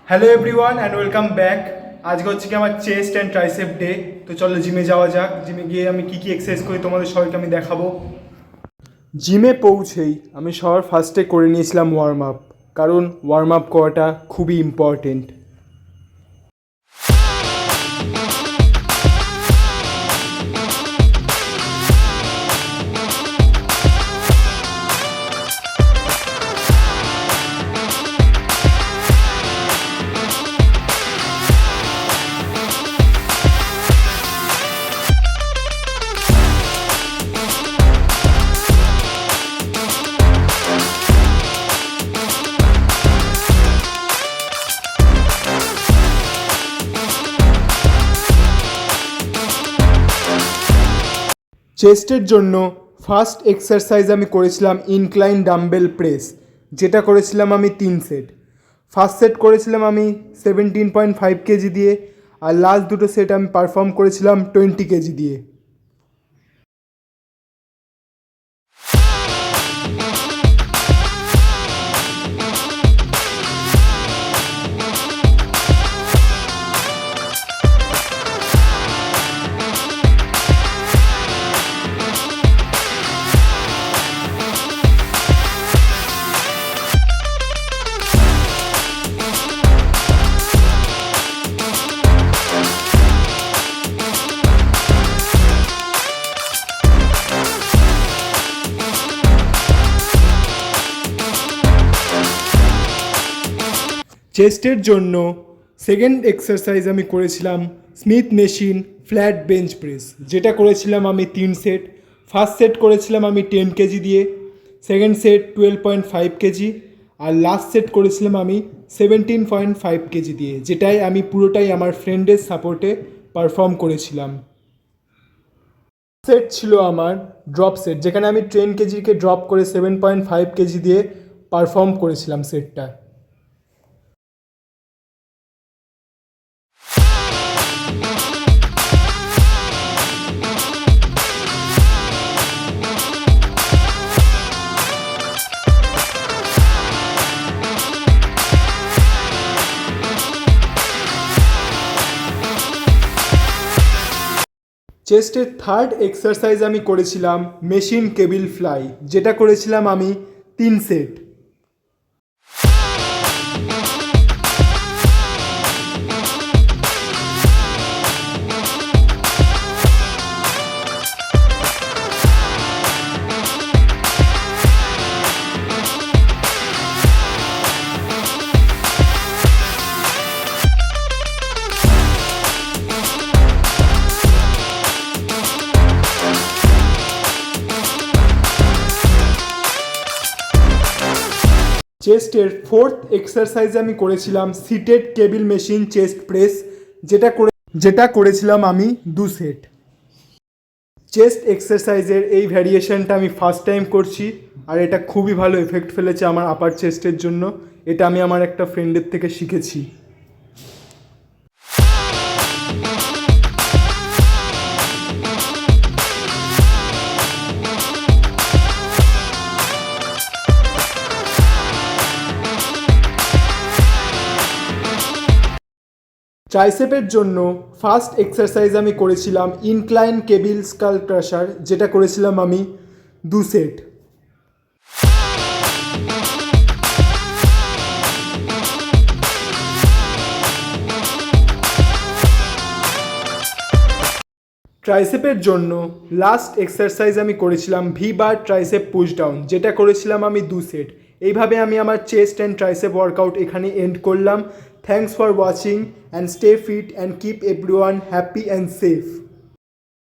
Hello everyone and welcome back. আজকে হচ্ছে কি আমার চেস্ট অ্যান্ড ট্রাইসেপ ডে। তো চলো জিমে যাওয়া যাক। জিমে গিয়ে আমি কী কী এক্সারসাইজ করি তোমাদের সবাইকে আমি দেখাবো। জিমে পৌঁছেই আমি সবার ফার্স্টে করে নিয়েছিলাম ওয়ার্ম আপ, কারণ ওয়ার্ম আপ করাটা খুবই ইম্পর্টেন্ট। চেস্টের জন্য ফার্স্ট এক্সারসাইজ আমি করেছিলাম ইনক্লাইন ডাম্বেল প্রেস, যেটা করেছিলাম আমি 3 সেট। ফার্স্ট সেট করেছিলাম আমি 17.5 কেজি দিয়ে, আর লাস্ট দুটো সেট আমি পারফর্ম করেছিলাম 20 কেজি দিয়ে। চেস্টের জন্য সেকেন্ড এক্সারসাইজ আমি করেছিলাম Smith machine flat bench press, যেটা করেছিলাম আমি 3 সেট। ফার্স্ট সেট করেছিলাম আমি 10 কেজি দিয়ে, সেকেন্ড সেট 12.5 কেজি, আর লাস্ট সেট করেছিলাম আমি 17.5 কেজি দিয়ে, যেটাই আমি পুরোটাই আমার ফ্রেন্ডের সাপোর্টে পারফর্ম করেছিলাম। সেট ছিল আমার ড্রপ সেট, যেখানে আমি 10 কেজিকে ড্রপ করে 7.5 কেজি দিয়ে পারফর্ম করেছিলাম সেটটা। চেস্টের থার্ড এক্সারসাইজ আমি করেছিলাম মেশিন কেবিল ফ্লাই, যেটা করেছিলাম আমি 3 সেট। চেস্টের ফোর্থ এক্সারসাইজ আমি করেছিলাম seated cable machine chest press, যেটা করেছিলাম আমি 2 সেট। চেস্ট এক্সারসাইজের এই ভ্যারিয়েশনটা আমি ফার্স্ট টাইম করছি, আর এটা খুবই ভালো এফেক্ট ফেলেছে আমার আপার চেস্টের জন্য। এটা আমি আমার একটা ফ্রেন্ডের থেকে শিখেছি। ট্রাইসেপের জন্য ফার্স্ট এক্সারসাইজ আমি করেছিলাম ইনক্লাইন কেবিল স্কাল ক্রাশার, যেটা করেছিলাম আমি 2 সেট। ট্রাইসেপের জন্য লাস্ট এক্সারসাইজ আমি করেছিলাম V bar tricep push down, যেটা করেছিলাম আমি 2 সেট। এইভাবে আমি আমার চেস্ট অ্যান্ড ট্রাইসেপ ওয়ার্কআউট এখানে এন্ড করলাম। Thanks for watching and stay fit and keep everyone happy and safe.